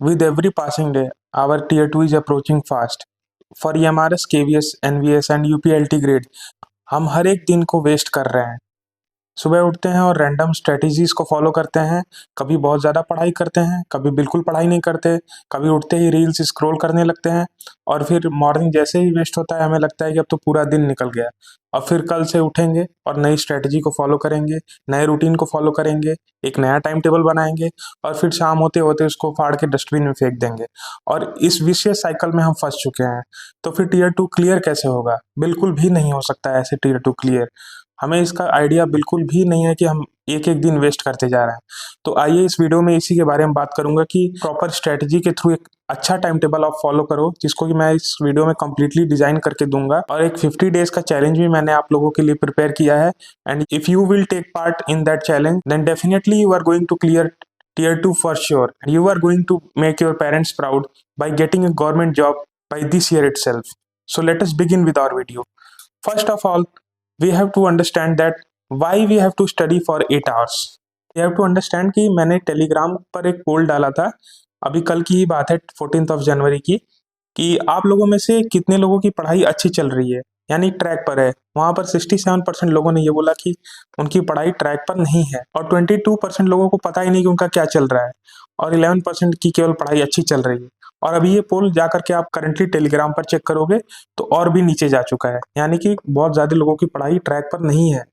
With every passing day, our Tier 2 is approaching fast. For EMRS, KVS, NVS and UPLT grade, हम हर एक दिन को waste कर रहे हैं। सुबह उठते हैं और रैंडम स्ट्रेटजीज को फॉलो करते हैं। कभी बहुत ज़्यादा पढ़ाई करते हैं, कभी बिल्कुल पढ़ाई नहीं करते, कभी उठते ही रील्स स्क्रॉल करने लगते हैं और फिर मॉर्निंग जैसे ही वेस्ट होता है हमें लगता है कि अब तो पूरा दिन निकल गया। अब फिर कल से उठेंगे और नई स्ट्रेटजी को फॉलो करेंगे, नए रूटीन को फॉलो करेंगे, एक नया टाइम टेबल बनाएंगे और फिर शाम होते होते उसको फाड़ के डस्टबिन में फेंक देंगे और इस विशेष साइकिल में हम फंस चुके हैं। तो फिर टीयर 2 क्लियर कैसे होगा? बिल्कुल भी नहीं हो सकता है ऐसे टीयर 2 क्लियर। हमें इसका आइडिया बिल्कुल भी नहीं है कि हम एक-एक दिन वेस्ट करते जा रहे हैं। तो आइए इस वीडियो में इसी के बारे में बात करूँगा कि प्रॉपर स्ट्रैटेजी के थ्रू एक अच्छा टाइम टेबल आप फॉलो करो, जिसको कि मैं इस वीडियो में कंप्लीटली डिज़ाइन करके दूँगा और एक 50 डेज़ का चैलेंज भी मैंने आप लोगों के लिए प्रिपेयर किया है। And if you will take part in that challenge, then definitely you are going to clear Tier 2 for sure. And you are going to make your parents proud by getting a government job by this year itself. So let us begin with our video. First of all, we have to understand that why we have to study for 8 hours. We have to understand कि मैंने Telegram पर एक पोल डाला था, अभी कल की ही बात है 14th जनवरी की, कि आप लोगों में से कितने लोगों की पढ़ाई अच्छी चल रही है, यानी ट्रैक पर है। वहाँ पर 67% लोगों ने ये बोला कि उनकी पढ़ाई ट्रैक पर नहीं है और 22% लोगों को पता ही नहीं कि उनका क्या चल रहा है और 11% की केवल पढ़ाई अच्छी चल रही है। और अभी ये पोल जा करके आप करंटली टेलीग्राम पर चेक करोगे तो और भी नीचे जा चुका है, यानी कि बहुत ज़्यादा लोगों की पढ़ाई ट्रैक पर नहीं है।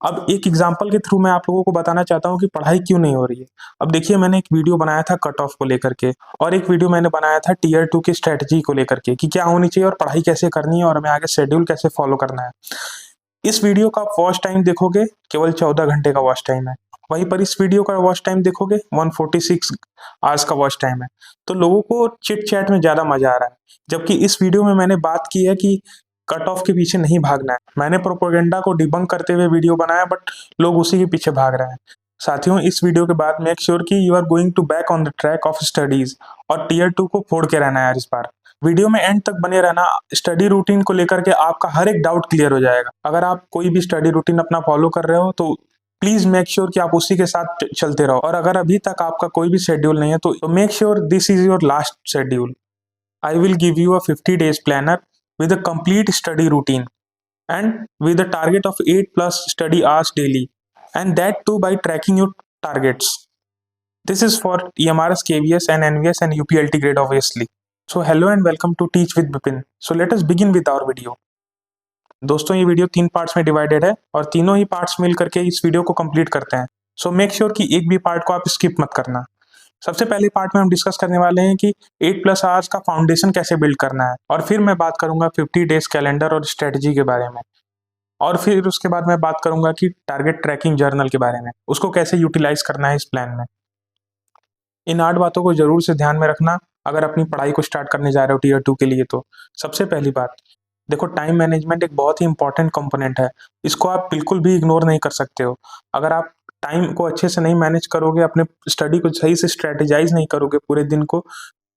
अब एक एग्जाम्पल के थ्रू मैं आप लोगों को बताना चाहता हूँ कि पढ़ाई क्यों नहीं हो रही है। अब देखिए, मैंने एक वीडियो बनाया था कट ऑफ को लेकर के और एक वीडियो मैंने बनाया था टीयर 2 की स्ट्रेटजी को लेकर के कि क्या होनी चाहिए और पढ़ाई कैसे करनी है और हमें आगे शेड्यूल कैसे फॉलो करना है। इस वीडियो का वॉच टाइम देखोगे केवल 14 घंटे का वॉच टाइम है, वहीं पर इस वीडियो का वॉच टाइम देखोगे 146 आवर्स का वॉच टाइम है। तो लोगों को चिट चैट में ज़्यादा मजा आ रहा है, जबकि इस वीडियो में मैंने बात की है कि कट ऑफ के पीछे नहीं भागना है। मैंने प्रोपेगेंडा को डिबंक करते हुए वीडियो बनाया, बट लोग उसी के पीछे भाग रहे हैं। साथियों, इस वीडियो के बाद मेक श्योर कि you are going to back on the track of studies और टीयर 2 को फोड़ के रहना है यार इस बार। वीडियो में एंड तक बने रहना, स्टडी रूटीन को लेकर के आपका हर एक डाउट क्लियर हो जाएगा। अगर आप कोई भी स्टडी रूटीन अपना फॉलो कर रहे हो तो प्लीज मेक श्योर कि आप उसी के साथ चलते रहो, और अगर अभी तक आपका कोई भी शेड्यूल नहीं है तो make sure this is your last schedule. I will give you a 50 days planner with a complete study routine and with a target of 8 plus study hours daily, and that too by tracking your targets. This is for EMRS, KVS and NVS and UPLT grade obviously. So hello and welcome to Teach with Bipin. So let us begin with our video. दोस्तों, ये video 3 parts में divided है और तीनों ही parts मिल करके इस video को complete करते हैं। सो मेक श्योर कि एक भी पार्ट को आप स्किप मत करना। सबसे पहले पार्ट में हम डिस्कस करने वाले हैं कि 8 प्लस आवर्स का फाउंडेशन कैसे बिल्ड करना है, और फिर मैं बात करूंगा 50 डेज कैलेंडर और स्ट्रेटजी के बारे में, और फिर उसके बाद मैं बात करूंगा कि टारगेट ट्रैकिंग जर्नल के बारे में, उसको कैसे यूटिलाइज करना है इस प्लान में। इन 8 बातों को जरूर से ध्यान में रखना अगर अपनी पढ़ाई को स्टार्ट करने जा रहे हो टीयर 2 के लिए। तो सबसे पहली बात, देखो, टाइम मैनेजमेंट एक बहुत ही इंपॉर्टेंट कंपोनेंट है, इसको आप बिल्कुल भी इग्नोर नहीं कर सकते हो। अगर आप टाइम को अच्छे से नहीं मैनेज करोगे, अपने स्टडी को सही से स्ट्रेटेजाइज नहीं करोगे पूरे दिन को,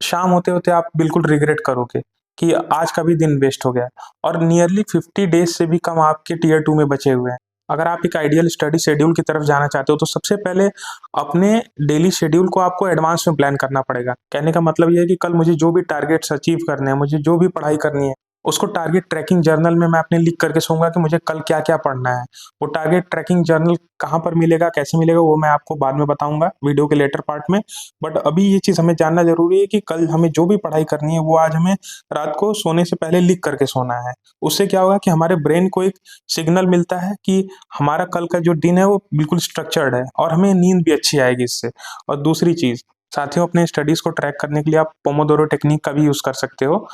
शाम होते होते आप बिल्कुल रिग्रेट करोगे कि आज का भी दिन वेस्ट हो गया। और नियरली 50 डेज से भी कम आपके टीयर 2 में बचे हुए हैं। अगर आप एक आइडियल स्टडी शेड्यूल की तरफ जाना चाहते हो तो सबसे पहले अपने डेली शेड्यूल को आपको एडवांस में प्लान करना पड़ेगा। कहने का मतलब ये है कि कल मुझे जो भी टारगेट्स अचीव करने हैं, मुझे जो भी पढ़ाई करनी है, उसको टारगेट ट्रैकिंग जर्नल में मैं अपने लिख करके सोऊंगा कि मुझे कल क्या क्या पढ़ना है। वो टारगेट ट्रैकिंग जर्नल कहाँ पर मिलेगा, कैसे मिलेगा, वो मैं आपको बाद में बताऊंगा वीडियो के लेटर पार्ट में। बट अभी ये चीज़ हमें जानना जरूरी है कि कल हमें जो भी पढ़ाई करनी है वो आज हमें रात को सोने से पहले लिख करके सोना है। उससे क्या होगा कि हमारे ब्रेन को एक सिग्नल मिलता है कि हमारा कल का जो दिन है वो बिल्कुल स्ट्रक्चर्ड है और हमें नींद भी अच्छी आएगी इससे। और दूसरी चीज़, साथियों, अपने स्टडीज़ को ट्रैक करने के लिए आप पोमोडोरो टेक्निक का भी यूज़ कर सकते हो।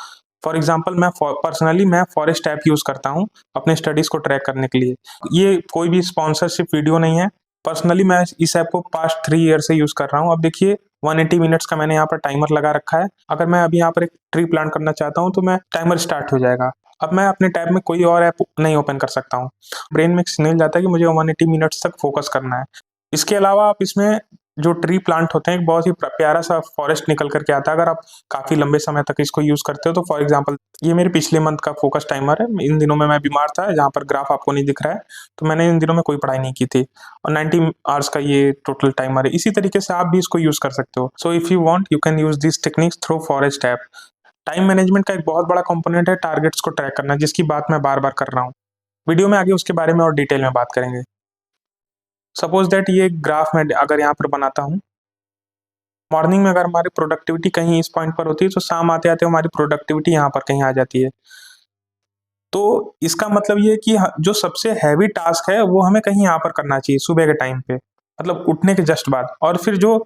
फॉर एग्जाम्पल, मैं फॉरेस्ट ऐप यूज़ करता हूँ अपने स्टडीज़ को ट्रैक करने के लिए। ये कोई भी स्पॉन्सरशिप वीडियो नहीं है, पर्सनली मैं इस ऐप को पास्ट 3 ईयर से यूज़ कर रहा हूँ। अब देखिए, 180 मिनट्स का मैंने यहाँ पर टाइमर लगा रखा है। अगर मैं अभी यहाँ पर एक ट्री प्लांट करना चाहता हूँ तो मैं टाइमर स्टार्ट हो जाएगा। अब मैं अपने टैब में कोई और ऐप नहीं ओपन कर सकता हूँ। ब्रेन में एक सिग्नल जाता है कि मुझे 180 मिनट्स तक फोकस करना है। इसके अलावा आप इसमें जो ट्री प्लांट होते हैं, एक बहुत ही प्यारा सा फॉरेस्ट निकल करके आता है अगर आप काफ़ी लंबे समय तक इसको यूज़ करते हो। तो फॉर एग्जांपल ये मेरे पिछले मंथ का फोकस टाइमर है। इन दिनों में मैं बीमार था, जहाँ पर ग्राफ आपको नहीं दिख रहा है, तो मैंने इन दिनों में कोई पढ़ाई नहीं की थी और 90 आवर्स का ये टोटल टाइमर है। इसी तरीके से आप भी इसको यूज़ कर सकते हो। So if you want you can use this techniques through forest app. Time management का एक बहुत बड़ा कंपोनेंट है टारगेट्स को ट्रैक करना, जिसकी बात मैं बार-बार कर रहा हूँ। वीडियो में आगे उसके बारे में और डिटेल में बात करेंगे। सपोज दैट ये ग्राफ मैं अगर यहाँ पर बनाता हूँ, मॉर्निंग में अगर हमारी प्रोडक्टिविटी कहीं इस पॉइंट पर होती है, तो शाम आते-आते हमारी प्रोडक्टिविटी यहाँ पर कहीं आ जाती है। तो इसका मतलब ये है कि जो सबसे हैवी टास्क है, वो हमें कहीं यहाँ पर करना चाहिए सुबह के टाइम पे, मतलब उठने के जस्ट बाद। और फिर जो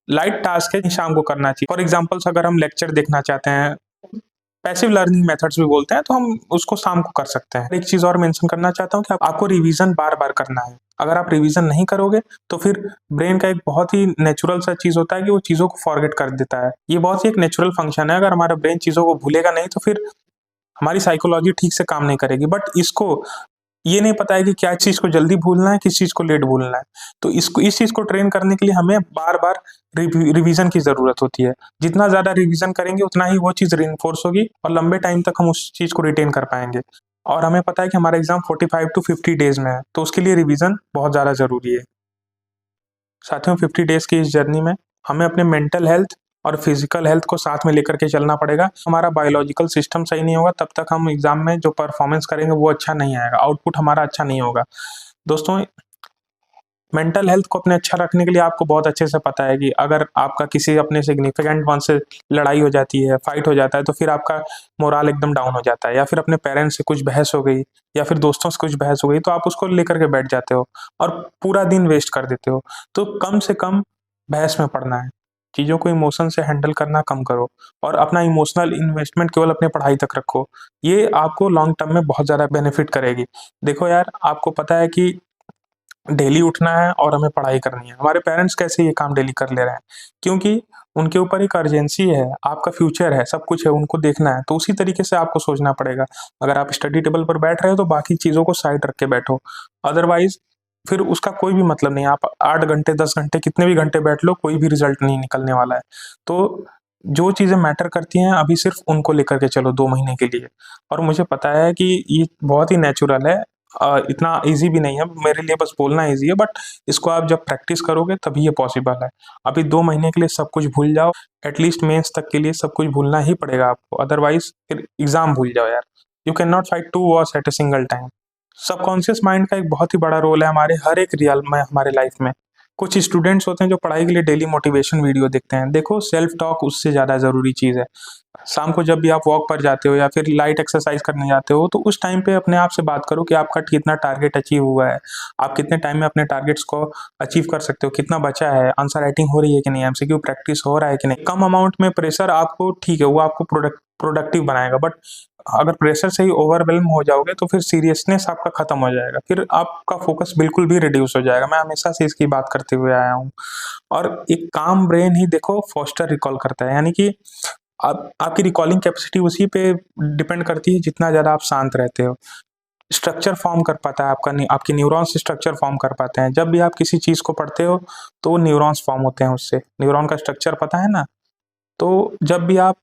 लाइट टास्क है, शाम को करना चाहिए। फॉर एग्जाम्पल्स अगर हम लेक्चर देखना चाहते हैं, पैसिव लर्निंग मेथड्स भी बोलते हैं, तो हम उसको शाम को कर सकते हैं। एक चीज़ और मेंशन करना चाहता हूँ कि आपको रिवीजन बार-बार करना है। अगर आप रिवीजन नहीं करोगे, तो फिर ब्रेन का एक बहुत ही नेचुरल सा चीज़ होता है कि वो चीज़ों को फॉरगेट कर देता है। ये बहुत ही एक नेचुरल फंक्शन है। अगर हमारा ब्रेन चीज़ों को भूलेगा नहीं, तो फिर हमारी साइकोलॉजी ठीक से काम नहीं करेगी। बट इसको ये नहीं पता है कि क्या चीज़ को जल्दी भूलना है, किस चीज़ को लेट भूलना है। तो इस चीज़ को ट्रेन करने के लिए हमें बार-बार रिवीजन की ज़रूरत होती है। जितना ज़्यादा रिवीजन करेंगे, उतना ही वो चीज़ रिइंफोर्स होगी और लंबे टाइम तक हम उस चीज़ को रिटेन कर पाएँगे। और हमें पता है कि हमारा एग्ज़ाम 45 टू 50 डेज़ में है, तो उसके लिए रिवीजन बहुत ज़्यादा ज़रूरी है। साथियों, 50 डेज़ की इस जर्नी में हमें अपने मेंटल हेल्थ और फिजिकल हेल्थ को साथ में लेकर के चलना पड़ेगा। हमारा बायोलॉजिकल सिस्टम सही नहीं होगा, तब तक हम एग्ज़ाम में जो परफॉर्मेंस करेंगे वो अच्छा नहीं आएगा, आउटपुट हमारा अच्छा नहीं होगा। दोस्तों, मेंटल हेल्थ को अपने अच्छा रखने के लिए आपको बहुत अच्छे से पता है कि अगर आपका किसी अपने सिग्निफिकेंट वन से लड़ाई हो जाती है, फाइट हो जाता है, तो फिर आपका मोराल एकदम डाउन हो जाता है, या फिर अपने पेरेंट्स से कुछ बहस हो गई या फिर दोस्तों से कुछ बहस हो गई, तो आप उसको लेकर के बैठ जाते हो और पूरा दिन वेस्ट कर देते हो। तो कम से कम बहस में पड़ना है। चीज़ों को इमोशन से हैंडल करना कम करो और अपना इमोशनल इन्वेस्टमेंट केवल अपनी पढ़ाई तक रखो। ये आपको लॉन्ग टर्म में बहुत ज़्यादा बेनिफिट करेगी। देखो यार, आपको पता है कि डेली उठना है और हमें पढ़ाई करनी है। हमारे पेरेंट्स कैसे ये काम डेली कर ले रहे हैं? क्योंकि उनके ऊपर एक अर्जेंसी है, आपका फ्यूचर है, सब कुछ है, उनको देखना है। तो उसी तरीके से आपको सोचना पड़ेगा। अगर आप स्टडी टेबल पर बैठ रहे हो, तो बाकी चीज़ों को साइड रख के बैठो। अदरवाइज़ फिर उसका कोई भी मतलब नहीं है। आप 8 घंटे, 10 घंटे, कितने भी घंटे बैठ लो, कोई भी रिज़ल्ट नहीं निकलने वाला है। तो जो चीज़ें मैटर करती हैं, अभी सिर्फ़ उनको लेकर के चलो 2 महीने के लिए। और मुझे पता है कि ये बहुत ही नेचुरल है। इतना ईज़ी भी नहीं है, मेरे लिए बस बोलना ईज़ी है, बट इसको आप जब प्रैक्टिस करोगे तभी ये पॉसिबल है। अभी 2 महीने के लिए सब कुछ भूल जाओ, एटलीस्ट मेंस तक के लिए सब कुछ भूलना ही पड़ेगा आपको, अदरवाइज़ फिर एग्ज़ाम भूल जाओ यार। You can not fight 2 Wars at a single time. Subconscious mind का एक बहुत ही बड़ा रोल है हमारे हर एक रियल में, हमारे लाइफ़ में। कुछ स्टूडेंट्स होते हैं जो पढ़ाई के लिए डेली मोटिवेशन वीडियो देखते हैं। देखो, सेल्फ टॉक उससे ज़्यादा ज़रूरी चीज़ है। शाम को जब भी आप वॉक पर जाते हो या फिर लाइट एक्सरसाइज करने जाते हो, तो उस टाइम पे अपने आप से बात करो कि आपका कितना टारगेट अचीव हुआ है। आप कितने टाइम में अपने टारगेट्स को अचीव कर सकते हो, कितना बचा है, आंसर राइटिंग हो रही है कि नहीं, एमसीक्यू प्रैक्टिस हो रहा है कि नहीं। कम अमाउंट में प्रेशर आपको ठीक है, वो आपको प्रोडक्टिव बनाएगा, बट अगर प्रेशर से ही ओवरवेल्म हो जाओगे, तो फिर सीरियसनेस आपका खत्म हो जाएगा, फिर आपका फोकस बिल्कुल भी रिड्यूस हो जाएगा। मैं हमेशा से इसकी बात करते हुए आया हूँ। और एक काम ब्रेन ही देखो फोस्टर रिकॉल करता है, यानी कि आप आपकी रिकॉलिंग कैपेसिटी उसी पे डिपेंड करती है जितना ज़्यादा आप शांत रहते हो। स्ट्रक्चर फॉर्म कर पाता है आपके न्यूरॉन्स स्ट्रक्चर फॉर्म कर पाते हैं। जब भी आप किसी चीज़ को पढ़ते हो, तो न्यूरॉन्स फॉर्म होते हैं उससे। न्यूरॉन का स्ट्रक्चर पता है ना? तो जब भी आप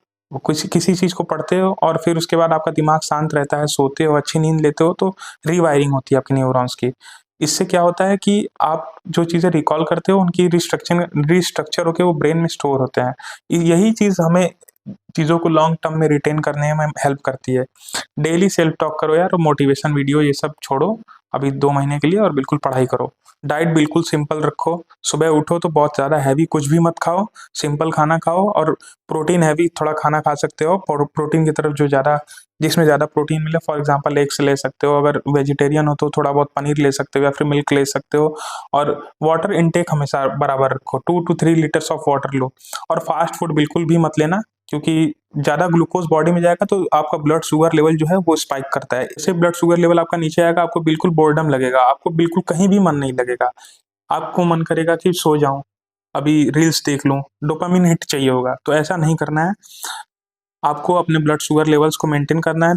किसी किसी चीज़ को पढ़ते हो और फिर उसके बाद आपका दिमाग शांत रहता है, सोते हो, अच्छी नींद लेते हो, तो रीवायरिंग होती है आपके न्यूरॉन्स की। इससे क्या होता है कि आप जो चीज़ें रिकॉल करते हो, उनकी रिस्ट्रक्चर होके वो ब्रेन में स्टोर होते हैं। यही चीज़ हमें चीज़ों को लॉन्ग टर्म में रिटेन करने में हेल्प करती है। डेली सेल्फ टॉक करो यार, और मोटिवेशन वीडियो ये सब छोड़ो अभी 2 महीने के लिए, और बिल्कुल पढ़ाई करो। डाइट बिल्कुल सिंपल रखो। सुबह उठो तो बहुत ज़्यादा हैवी कुछ भी मत खाओ, सिंपल खाना खाओ, और प्रोटीन हैवी थोड़ा खाना खा सकते हो। प्रोटीन की तरफ जिसमें ज़्यादा प्रोटीन मिले, फॉर एग्जांपल एग्स ले सकते हो। अगर वेजिटेरियन हो तो थोड़ा बहुत पनीर ले सकते हो या फिर मिल्क ले सकते हो। और वाटर इनटेक हमेशा बराबर रखो, 2 टू 3 लीटर्स ऑफ वाटर लो। और फास्ट फूड बिल्कुल भी मत लेना, क्योंकि ज़्यादा ग्लूकोज़ बॉडी में जाएगा तो आपका ब्लड शुगर लेवल जो है वो स्पाइक करता है। इससे ब्लड शुगर लेवल आपका नीचे आएगा, आपको बिल्कुल बोरडम लगेगा, आपको बिल्कुल कहीं भी मन नहीं लगेगा। आपको मन करेगा कि सो जाऊँ, अभी रील्स देख लूँ, डोपामाइन हिट चाहिए होगा। तो ऐसा नहीं करना है, आपको अपने ब्लड शुगर लेवल्स को मेंटेन करना है।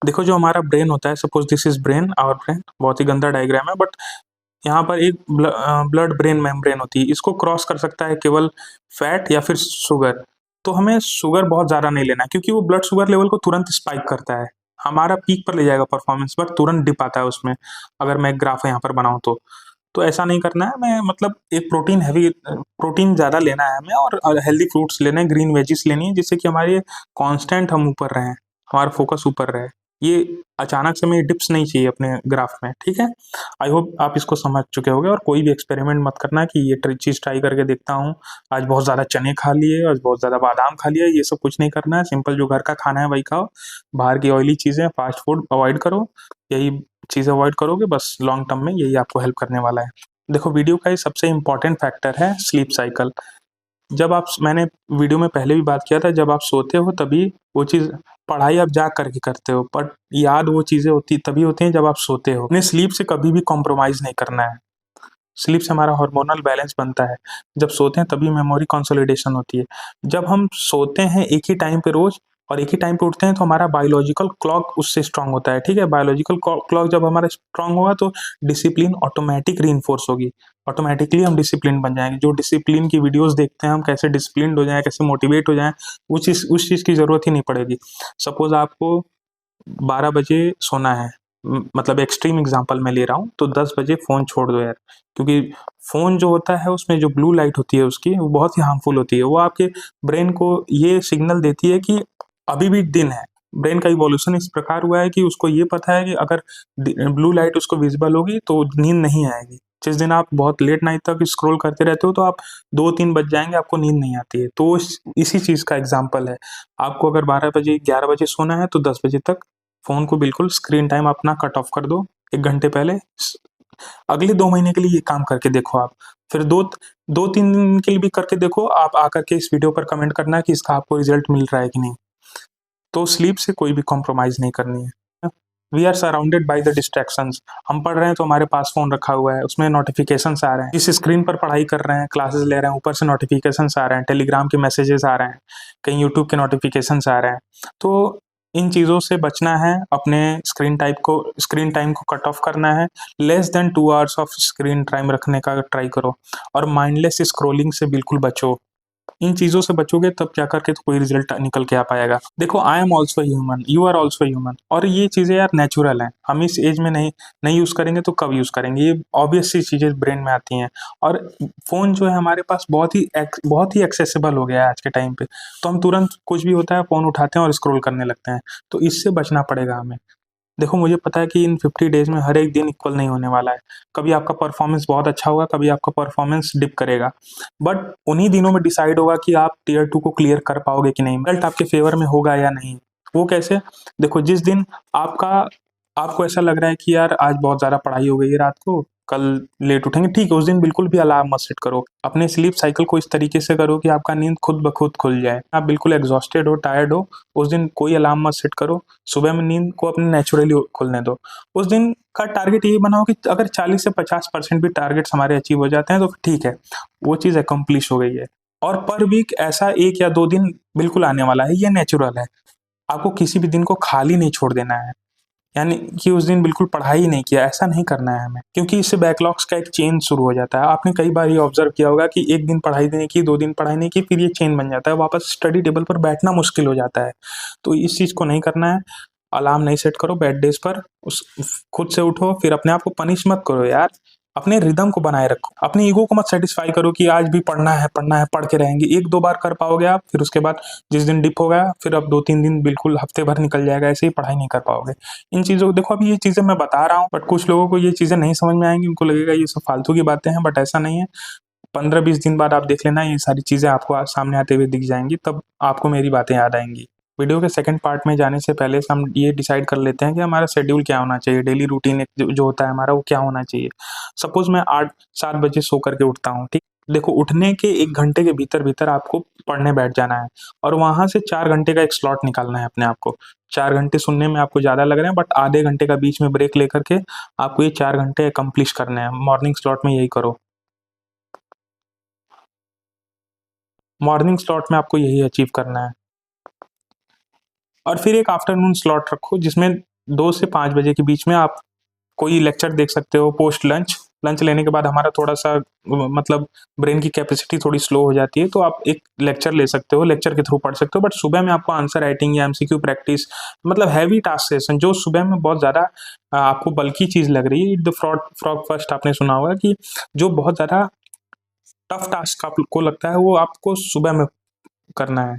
देखो, जो हमारा ब्रेन होता है, suppose this is brain, our brain, बहुत ही गंदा डायग्राम है, बट यहाँ पर एक ब्लड ब्रेन मेम्ब्रेन होती है, इसको क्रॉस कर सकता है केवल फैट या फिर शुगर। तो हमें शुगर बहुत ज़्यादा नहीं लेना है क्योंकि वो ब्लड शुगर लेवल को तुरंत स्पाइक करता है। हमारा पीक पर ले जाएगा परफॉर्मेंस बट तुरंत डिप आता है उसमें, अगर मैं एक ग्राफ यहाँ पर बनाऊँ तो। तो ऐसा नहीं करना है, मैं मतलब एक प्रोटीन ज़्यादा लेना है हमें और हेल्दी फ्रूट्स लेने हैं, ग्रीन वेजिस लेनी है जिससे कि हमारे कांस्टेंट हम ऊपर रहें, हमारा फोकस ऊपर रहे। ये अचानक से हमें डिप्स नहीं चाहिए अपने ग्राफ में, ठीक है? आई होप आप इसको समझ चुके होंगे और कोई भी एक्सपेरिमेंट मत करना कि ये चीज़ ट्राई करके देखता हूँ, आज बहुत ज़्यादा चने खा लिए, आज बहुत ज़्यादा बादाम खा लिया, ये सब कुछ नहीं करना है। सिंपल जो घर का खाना है वही खाओ, बाहर की ऑयली चीज़ें, फास्ट फूड अवॉइड करो। यही चीज़ें अवॉइड करोगे बस लॉन्ग टर्म में यही आपको हेल्प करने वाला है। देखो वीडियो का ये सबसे इम्पोर्टेंट फैक्टर है स्लीप साइकिल। जब आप मैंने वीडियो में पहले भी बात किया था, जब आप सोते हो तभी वो चीज़ पढ़ाई आप जाग करके करते हो, बट याद वो चीज़ें होती तभी होती हैं जब आप सोते हो। अपने स्लीप से कभी भी कॉम्प्रोमाइज़ नहीं करना है। स्लीप से हमारा हार्मोनल बैलेंस बनता है। जब सोते हैं तभी मेमोरी कंसोलिडेशन होती है। जब हम सोते हैं एक ही टाइम पे रोज़ और एक ही टाइम पे उठते हैं तो हमारा बायोलॉजिकल क्लॉक उससे स्ट्रॉन्ग होता है, ठीक है? बायोलॉजिकल क्लॉक जब हमारा स्ट्रॉन्ग होगा तो डिसिप्लिन ऑटोमैटिक रीइंफोर्स होगी। ऑटोमैटिकली हम डिसिप्लिन बन जाएँगे। जो डिसिप्लिन की वीडियोज़ देखते हैं हम कैसे डिसिप्लिन्ड हो जाएँ, कैसे मोटिवेट हो जाएँ, उस चीज़ की ज़रूरत ही नहीं पड़ेगी। सपोज़ आपको 12 बजे सोना है, मतलब एक्सट्रीम एग्जांपल मैं ले रहा हूँ, तो 10 बजे फ़ोन छोड़ दो यार। क्योंकि फ़ोन जो होता है उसमें जो ब्लू लाइट होती है उसकी वो बहुत ही हार्मफुल होती है। वो आपके ब्रेन को ये सिग्नल देती है कि अभी भी दिन है। ब्रेन का इवोल्यूशन इस प्रकार हुआ है कि उसको ये पता है कि अगर ब्लू लाइट उसको विजिबल होगी तो नींद नहीं आएगी। जिस दिन आप बहुत लेट नाइट तक स्क्रॉल करते रहते हो तो आप 2-3 बज जाएँगे, आपको नींद नहीं आती है। तो इसी चीज़ का एग्जांपल है। आपको अगर 12 बजे 11 बजे सोना है तो 10 बजे तक फ़ोन को बिल्कुल स्क्रीन टाइम अपना कट ऑफ कर दो 1 घंटे पहले। अगले 2 महीने के लिए ये काम करके देखो आप। फिर 2-3 दिन के लिए भी करके देखो, आप आकर के इस वीडियो पर कमेंट करना कि इसका आपको रिज़ल्ट मिल रहा है कि नहीं। तो स्लीप से कोई भी कॉम्प्रोमाइज़ नहीं करनी है। We are surrounded by the distractions. हम पढ़ रहे हैं तो हमारे पास फ़ोन रखा हुआ है, उसमें नोटिफ़िकेशंस आ रहे हैं। इस स्क्रीन पर पढ़ाई कर रहे हैं, क्लासेस ले रहे हैं, ऊपर से नोटिफ़िकेशंस आ रहे हैं, टेलीग्राम के मैसेजेस आ रहे हैं, कहीं यूट्यूब के नोटिफ़िकेशंस आ रहे हैं। तो इन चीज़ों से बचना है, अपने स्क्रीन टाइम को कट ऑफ करना है, less than 2 hours of screen time रखने का ट्राई करो और माइंडलेस स्क्रॉलिंग से बिल्कुल बचो। इन चीज़ों से बचोगे तब जा करके तो कोई रिज़ल्ट निकल के आ पाएगा। देखो I am also human, you are also human और ये चीज़ें यार नेचुरल हैं। हम इस एज में नहीं यूज़ करेंगे तो कब यूज़ करेंगे? ये ऑब्वियस सी चीज़ें ब्रेन में आती हैं और फ़ोन जो है हमारे पास बहुत ही एक्सेसिबल हो गया है आज के टाइम पे। तो हम तुरंत कुछ भी होता है फ़ोन उठाते हैं और स्क्रॉल करने लगते हैं। तो इससे बचना पड़ेगा हमें। देखो मुझे पता है कि इन 50 डेज़ में हर एक दिन इक्वल नहीं होने वाला है। कभी आपका परफ़ॉर्मेंस बहुत अच्छा होगा, कभी आपका परफ़ॉर्मेंस डिप करेगा। बट उन्हीं दिनों में डिसाइड होगा कि आप टियर 2 को क्लियर कर पाओगे कि नहीं, रिज़ल्ट आपके फ़ेवर में होगा या नहीं। वो कैसे? देखो जिस दिन आपका आपको ऐसा लग रहा है कि यार आज बहुत ज़्यादा पढ़ाई हो गई है रात को, कल लेट उठेंगे, ठीक है, उस दिन बिल्कुल भी अलार्म मत सेट करो। अपने स्लीप साइकिल को इस तरीके से करो कि आपका नींद खुद ब खुद खुल जाए। आप बिल्कुल एग्ज़ॉस्टेड हो, टायर्ड हो, उस दिन कोई अलार्म मत सेट करो। सुबह में नींद को अपने नेचुरली खुलने दो। उस दिन का टारगेट ये बनाओ कि अगर 40 से 50% भी टारगेट्स हमारे अचीव हो जाते हैं तो ठीक है, वो चीज़ अकम्प्लिश हो गई है। और पर वीक ऐसा 1 या 2 दिन बिल्कुल आने वाला है, ये नेचुरल है। आपको किसी भी दिन को खाली नहीं छोड़ देना है। यानी कि उस दिन बिल्कुल पढ़ाई ही नहीं किया, ऐसा नहीं करना है हमें, क्योंकि इससे बैकलॉग्स का एक चेन शुरू हो जाता है। आपने कई बार ये ऑब्ज़र्व किया होगा कि 1 दिन पढ़ाई नहीं की, 2 दिन पढ़ाई नहीं की, फिर ये चेन बन जाता है, वापस स्टडी टेबल पर बैठना मुश्किल हो जाता है। तो इस चीज़ को नहीं करना है। अलार्म नहीं सेट करो बेड डेज़ पर, उस खुद से उठो, फिर अपने आप को पनिश मत करो यार। अपने रिदम को बनाए रखो। अपनी ईगो को मत सैटिस्फाई करो कि आज भी पढ़ना है, पढ़ के रहेंगे। 1-2 बार कर पाओगे आप, फिर उसके बाद जिस दिन डिप हो गया, फिर अब 2-3 दिन बिल्कुल हफ्ते भर निकल जाएगा, ऐसे ही पढ़ाई नहीं कर पाओगे। इन चीज़ों को देखो, अभी ये चीज़ें मैं बता रहा हूँ, बट कुछ लोगों को ये चीज़ें नहीं समझ में आएँगी, उनको लगेगा ये सब फालतू की बातें हैं, बट ऐसा नहीं है। 15-20 दिन बाद आप देख लेना, ये सारी चीज़ें आपको सामने आते हुए दिख जाएँगी, तब आपको मेरी बातें याद आएँगी। वीडियो के सेकंड पार्ट में जाने से पहले से हम ये डिसाइड कर लेते हैं कि हमारा शेड्यूल क्या होना चाहिए, डेली रूटीन एक जो होता है हमारा, वो क्या होना चाहिए। सपोज़ मैं 8-7 बजे सो कर के उठता हूँ, ठीक? देखो उठने के 1 घंटे के भीतर-भीतर आपको पढ़ने बैठ जाना है और वहाँ से 4 घंटे का एक स्लॉट निकालना है अपने आप को। 4 घंटे सुनने में आपको ज़्यादा लग रहे हैं, बट आधे घंटे का बीच में ब्रेक लेकर के आपको ये 4 घंटे अकम्प्लिश करने हैं। मॉर्निंग स्लॉट में यही करो। मॉर्निंग स्लॉट में आपको यही अचीव करना है। और फिर एक आफ्टरनून स्लॉट रखो जिसमें 2 से 5 बजे के बीच में आप कोई लेक्चर देख सकते हो पोस्ट लंच। लंच लेने के बाद हमारा थोड़ा-सा मतलब ब्रेन की कैपेसिटी थोड़ी स्लो हो जाती है, तो आप एक लेक्चर ले सकते हो, लेक्चर के थ्रू पढ़ सकते हो। बट सुबह में आपको आंसर राइटिंग या एमसीक्यू प्रैक्टिस, मतलब हैवी टास्क सेशन जो सुबह में बहुत ज़्यादा आपको बल्की चीज़ लग रही है, ईट द फ्रॉग फर्स्ट आपने सुना होगा कि जो बहुत ज़्यादा टफ टास्क आपको लगता है वो आपको सुबह में करना है,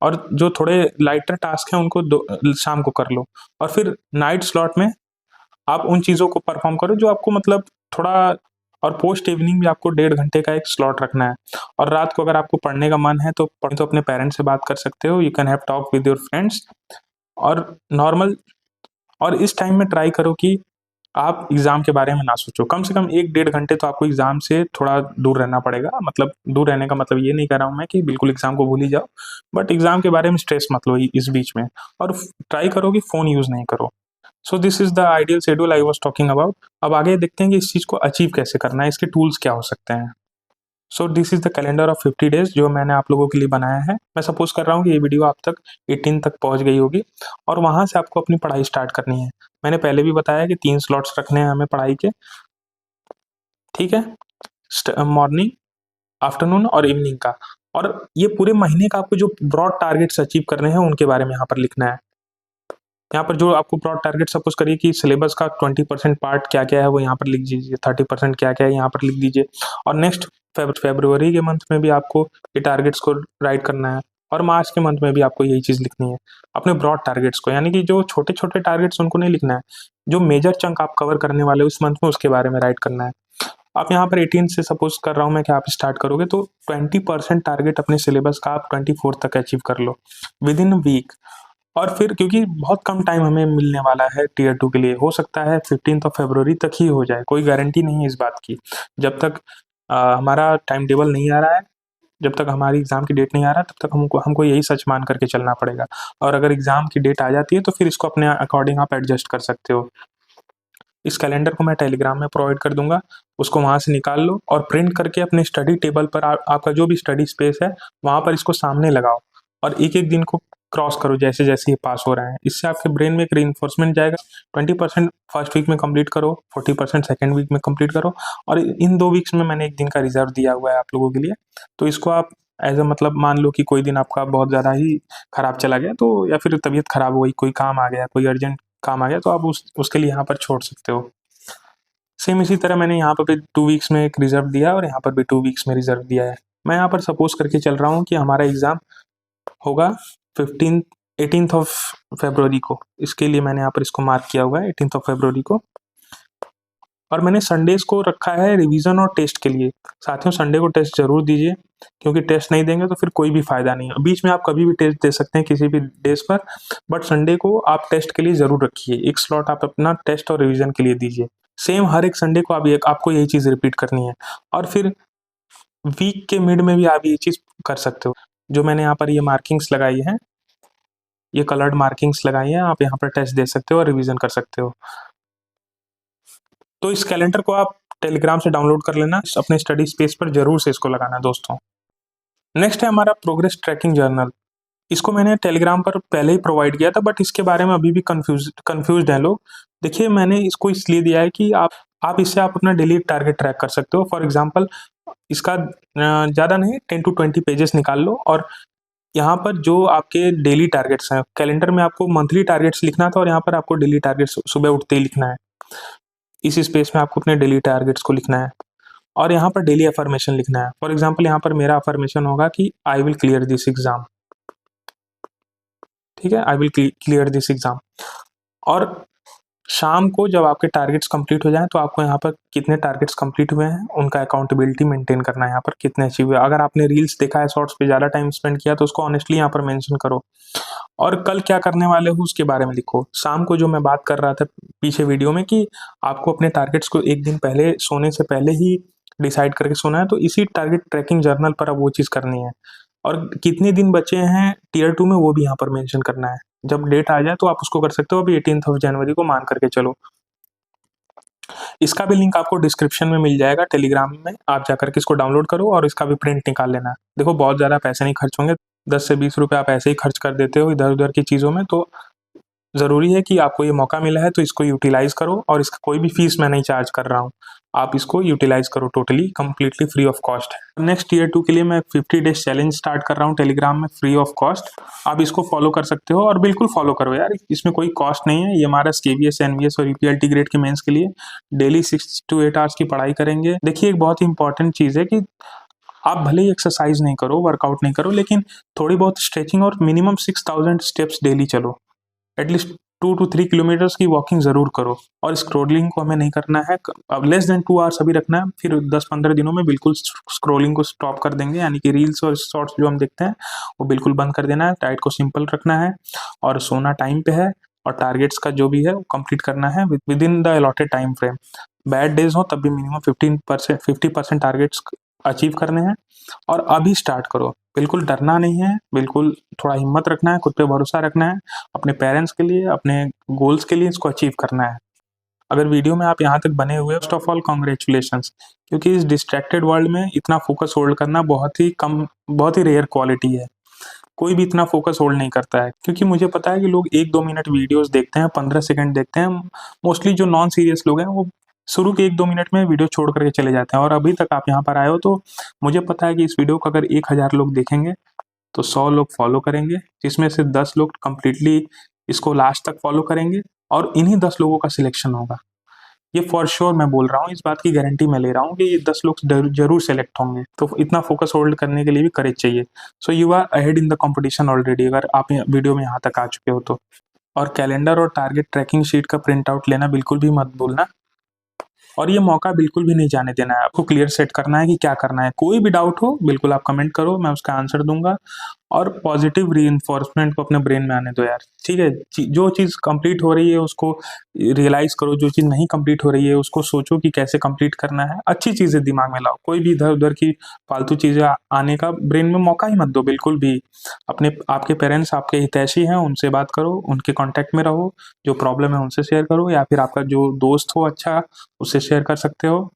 और जो थोड़े लाइटर टास्क हैं उनको शाम को कर लो, और फिर नाइट स्लॉट में आप उन चीज़ों को परफॉर्म करो जो आपको मतलब थोड़ा, और पोस्ट इवनिंग भी आपको 1.5 घंटे का एक स्लॉट रखना है। और रात को अगर आपको पढ़ने का मन है तो तो अपने पेरेंट्स से बात कर सकते हो, you can have talk with your friends. और नॉर्मल, और इस टाइम में ट्राई करो कि आप एग्ज़ाम के बारे में ना सोचो। कम से कम 1-1.5 घंटे तो आपको एग्ज़ाम से थोड़ा दूर रहना पड़ेगा। मतलब दूर रहने का मतलब ये नहीं कह रहा हूँ मैं कि बिल्कुल एग्ज़ाम को भूल ही जाओ, बट एग्ज़ाम के बारे में स्ट्रेस मत लो इस बीच में, और ट्राई करो कि फ़ोन यूज़ नहीं करो। So this is the ideal schedule I was talking about. अब आगे देखते हैं कि इस चीज़ को अचीव कैसे करना है, इसके टूल्स क्या हो सकते हैं। So this is the calendar of 50 days जो मैंने आप लोगों के लिए बनाया है। मैं सपोज़ कर रहा हूँ कि ये वीडियो आप तक 18 तक पहुँच गई होगी, और वहाँ से आपको अपनी पढ़ाई स्टार्ट करनी है। मैंने पहले भी बताया कि 3 स्लॉट्स रखने हैं हमें पढ़ाई के, ठीक है? मॉर्निंग, आफ्टरनून और इवनिंग का। और ये पूरे महीने का आपको जो ब्रॉड टारगेट्स अचीव करने हैं उनके बारे में यहाँ पर लिखना है। यहाँ पर जो आपको ब्रॉड टारगेट, सपोज़ करिए कि सिलेबस का 20% पार्ट क्या-क्या है वो यहाँ पर लिख दीजिए, 30% क्या-क्या है यहाँ पर लिख दीजिए, और नेक्स्ट फ़रवरी के मंथ में भी आपको ये टारगेट्स को राइट करना है, और मार्च के मंथ में भी आपको यही चीज़ लिखनी है, अपने ब्रॉड टारगेट्स को। यानी कि जो छोटे-छोटे टारगेट्स उनको नहीं लिखना है, जो मेजर चंक आप कवर करने वाले हो इस मंथ में उसके बारे में राइट करना है। आप यहाँ पर 18 से सपोज़ कर रहा हूँ मैं कि आप स्टार्ट करोगे, तो 20% टारगेट अपने सिलेबस का आप 24 तक अचीव कर लो विदिन वीक। और फिर क्योंकि बहुत कम टाइम हमें मिलने वाला है टियर 2 के लिए, हो सकता है 15th ऑफ फरवरी तक ही हो जाए, कोई गारंटी नहीं है इस बात की। जब तक हमारा टाइम टेबल नहीं आ रहा है, जब तक हमारी एग्ज़ाम की डेट नहीं आ रहा है, तब तक हमको हमको यही सच मान करके चलना पड़ेगा। और अगर एग्ज़ाम की डेट आ जाती है तो फिर इसको अपने अकॉर्डिंग आप एडजस्ट कर सकते हो। इस कैलेंडर को मैं टेलीग्राम में प्रोवाइड कर दूँगा, उसको वहाँ से निकाल लो और प्रिंट करके अपने स्टडी टेबल पर आपका जो भी स्टडी स्पेस है, वहाँ पर इसको सामने लगाओ, और एक-एक दिन को क्रॉस करो जैसे-जैसे ये पास हो रहे हैं। इससे आपके ब्रेन में एक रिइंफोर्समेंट जाएगा। 20% फर्स्ट वीक में कंप्लीट करो, 40% सेकंड वीक में कंप्लीट करो, और इन 2 वीक्स में मैंने 1 दिन का रिज़र्व दिया हुआ है आप लोगों के लिए। तो इसको आप एज़ अ मतलब मान लो कि कोई दिन आपका बहुत ज़्यादा ही खराब चला गया, तो या फिर तबीयत खराब हो गई, कोई काम आ गया, कोई अर्जेंट काम आ गया, तो आप उसके लिए यहाँ पर छोड़ सकते हो। सेम इसी तरह मैंने यहाँ पर भी 2 वीक्स में एक रिज़र्व दिया, और यहाँ पर भी 2 वीक्स में रिज़र्व दिया है। मैं यहाँ पर सपोज़ करके चल रहा हूँ कि हमारा एग्ज़ाम होगा 15 18th ऑफ फरवरी को। इसके लिए मैंने यहाँ पर इसको मार्क किया हुआ है 18th ऑफ फरवरी को, और मैंने संडेज़ को रखा है रिवीजन और टेस्ट के लिए। साथियों, संडे को टेस्ट ज़रूर दीजिए, क्योंकि टेस्ट नहीं देंगे तो फिर कोई भी फ़ायदा नहीं है। बीच में आप कभी भी टेस्ट दे सकते हैं किसी भी डेज़ पर, बट संडे को आप टेस्ट के लिए ज़रूर रखिए। एक स्लॉट आप अपना टेस्ट और रिवीजन के लिए दीजिए। सेम हर एक संडे को आपको यही चीज़ रिपीट करनी है, और फिर वीक के मिड में भी आप ये चीज़ कर सकते हो। जो मैंने यहाँ पर ये मार्किंग्स लगाई हैं, ये कलर्ड मार्किंग्स लगाई हैं, आप यहाँ पर टेस्ट दे सकते हो और रिवीजन कर सकते हो। तो इस कैलेंडर को आप टेलीग्राम से डाउनलोड कर लेना, अपने स्टडी स्पेस पर ज़रूर से इसको लगाना दोस्तों। नेक्स्ट है हमारा प्रोग्रेस ट्रैकिंग जर्नल। इसको मैंने टेलीग्राम पर पहले ही प्रोवाइड किया था, बट इसके बारे में अभी भी कन्फ्यूज़्ड हैं लोग। देखिए, मैंने इसको इसलिए दिया है कि आप इससे आप अपना डेली टारगेट ट्रैक कर सकते हो। फॉर एग्ज़ाम्पल, इसका ज़्यादा नहीं 10 टू 20 पेजेस निकाल लो, और यहाँ पर जो आपके डेली टारगेट्स हैं, कैलेंडर में आपको मंथली टारगेट्स लिखना था, और यहाँ पर आपको डेली टारगेट्स सुबह उठते ही लिखना है। इस स्पेस में आपको अपने डेली टारगेट्स को लिखना है, और यहाँ पर डेली अफ़र्मेशन लिखना है। फॉर एग्ज़ाम्पल, यहाँ पर मेरा अफ़र्मेशन होगा कि I will clear this exam. ठीक है, I will clear this exam. और शाम को जब आपके टारगेट्स कंप्लीट हो जाएँ, तो आपको यहाँ पर कितने टारगेट्स कंप्लीट हुए हैं, उनका अकाउंटेबिलिटी मेंटेन करना है, यहाँ पर कितने अचीव हुए। अगर आपने रील्स देखा है, शॉर्ट्स पे ज़्यादा टाइम स्पेंड किया, तो उसको ऑनेस्टली यहाँ पर मेंशन करो, और कल क्या करने वाले हो उसके बारे में लिखो। शाम को जो मैं बात कर रहा था पीछे वीडियो में कि आपको अपने टारगेट्स को एक दिन पहले, सोने से पहले ही डिसाइड करके सोना है, तो इसी टारगेट ट्रैकिंग जर्नल पर अब वो चीज़ करनी है। और कितने दिन बचे हैं टियर 2 में, वो भी यहाँ पर मेंशन करना है। जब डेट आ जाए तो आप उसको कर सकते हो, अभी 18th ऑफ जनवरी को मान करके चलो। इसका भी लिंक आपको डिस्क्रिप्शन में मिल जाएगा टेलीग्राम में, आप जाकर के इसको डाउनलोड करो और इसका भी प्रिंट निकाल लेना। देखो, बहुत ज़्यादा पैसे नहीं खर्च होंगे, 10 से 20 रुपये आप ऐसे ही खर्च कर देते हो इधर-उधर की चीज़ों में, तो ज़रूरी है कि आपको ये मौका मिला है तो इसको यूटिलाइज़ करो, और इसका कोई भी फ़ीस मैं नहीं चार्ज कर रहा हूँ। आप इसको यूटिलाइज करो totally completely free of cost. Next tier 2 के लिए मैं 50 डेज चैलेंज स्टार्ट कर रहा हूँ टेलीग्राम में फ्री ऑफ कॉस्ट। आप इसको फॉलो कर सकते हो और बिल्कुल फॉलो करो यार, इसमें कोई कॉस्ट नहीं है। ये हमारा केवीएस, एनवीएस और यूपीएलटी ग्रेड के मेंस के लिए डेली 6 to 8 आवर्स की पढ़ाई करेंगे। देखिए एक बहुत ही इंपॉर्टेंट चीज़ है कि आप भले ही एक्सरसाइज नहीं करो, वर्कआउट नहीं करो, लेकिन थोड़ी बहुत स्ट्रेचिंग और मिनिमम 6000 स्टेप्स डेली चलो। एटलीस्ट 2 to 3 किलोमीटर्स की वॉकिंग ज़रूर करो। और स्क्रोलिंग को हमें नहीं करना है, अब लेस देन 2 आवर्स अभी रखना है, फिर 10-15 दिनों में बिल्कुल स्क्रोलिंग को स्टॉप कर देंगे, यानी कि रील्स और शॉर्ट्स जो हम देखते हैं वो बिल्कुल बंद कर देना है। डाइट को सिंपल रखना है और सोना टाइम पे है, और टारगेट्स का जो भी है वो कंप्लीट करना है with in the allotted time frame. Bad days हो तब भी मिनिमम 50% टारगेट्स अचीव करने हैं। और अभी स्टार्ट करो, बिल्कुल डरना नहीं है, बिल्कुल थोड़ा हिम्मत रखना है, खुद पे भरोसा रखना है, अपने पेरेंट्स के लिए, अपने गोल्स के लिए इसको अचीव करना है। अगर वीडियो में आप यहाँ तक बने हुए, फर्स्ट ऑफ ऑल कॉन्ग्रेचुलेशंस, क्योंकि इस डिस्ट्रैक्टेड वर्ल्ड में इतना फोकस होल्ड करना बहुत ही रेयर क्वालिटी है। कोई भी इतना फोकस होल्ड नहीं करता है, क्योंकि मुझे पता है कि लोग 1-2 मिनट वीडियोस देखते हैं, 15 सेकंड देखते हैं। मोस्टली जो नॉन सीरियस लोग हैं वो शुरू के 1-2 मिनट में वीडियो छोड़ करके चले जाते हैं, और अभी तक आप यहाँ पर आए हो तो मुझे पता है कि इस वीडियो को अगर 1000 लोग देखेंगे तो 100 लोग फॉलो करेंगे, जिसमें से 10 लोग कंप्लीटली इसको लास्ट तक फॉलो करेंगे, और इन्हीं 10 लोगों का सिलेक्शन होगा। ये फॉर श्योर मैं बोल रहा हूँ, इस बात की गारंटी मैं ले रहा हूँ कि ये 10 लोग जरूर सेलेक्ट होंगे। तो इतना फोकस होल्ड करने के लिए भी करेज चाहिए। So you are ahead in the competition already, अगर आप वीडियो में यहाँ तक आ चुके हो तो। और कैलेंडर और टारगेट ट्रैकिंग शीट का प्रिंट आउट लेना बिल्कुल भी मत भूलना, और ये मौका बिल्कुल भी नहीं जाने देना है। आपको क्लियर सेट करना है कि क्या करना है। कोई भी डाउट हो बिल्कुल आप कमेंट करो, मैं उसका आंसर दूंगा। और पॉजिटिव रीइंफोर्समेंट को अपने ब्रेन में आने दो यार, ठीक है। जो चीज़ कंप्लीट हो रही है उसको रियलाइज करो, जो चीज़ नहीं कंप्लीट हो रही है उसको सोचो कि कैसे कंप्लीट करना है। अच्छी चीज़ें दिमाग में लाओ, कोई भी इधर उधर की फालतू चीज़ें आने का ब्रेन में मौका ही मत दो बिल्कुल भी। आपके पेरेंट्स आपके हितैषी हैं, उनसे बात करो, उनके कांटेक्ट में रहो, जो प्रॉब्लम है उनसे शेयर करो, या फिर आपका जो दोस्त हो अच्छा उससे शेयर कर सकते हो।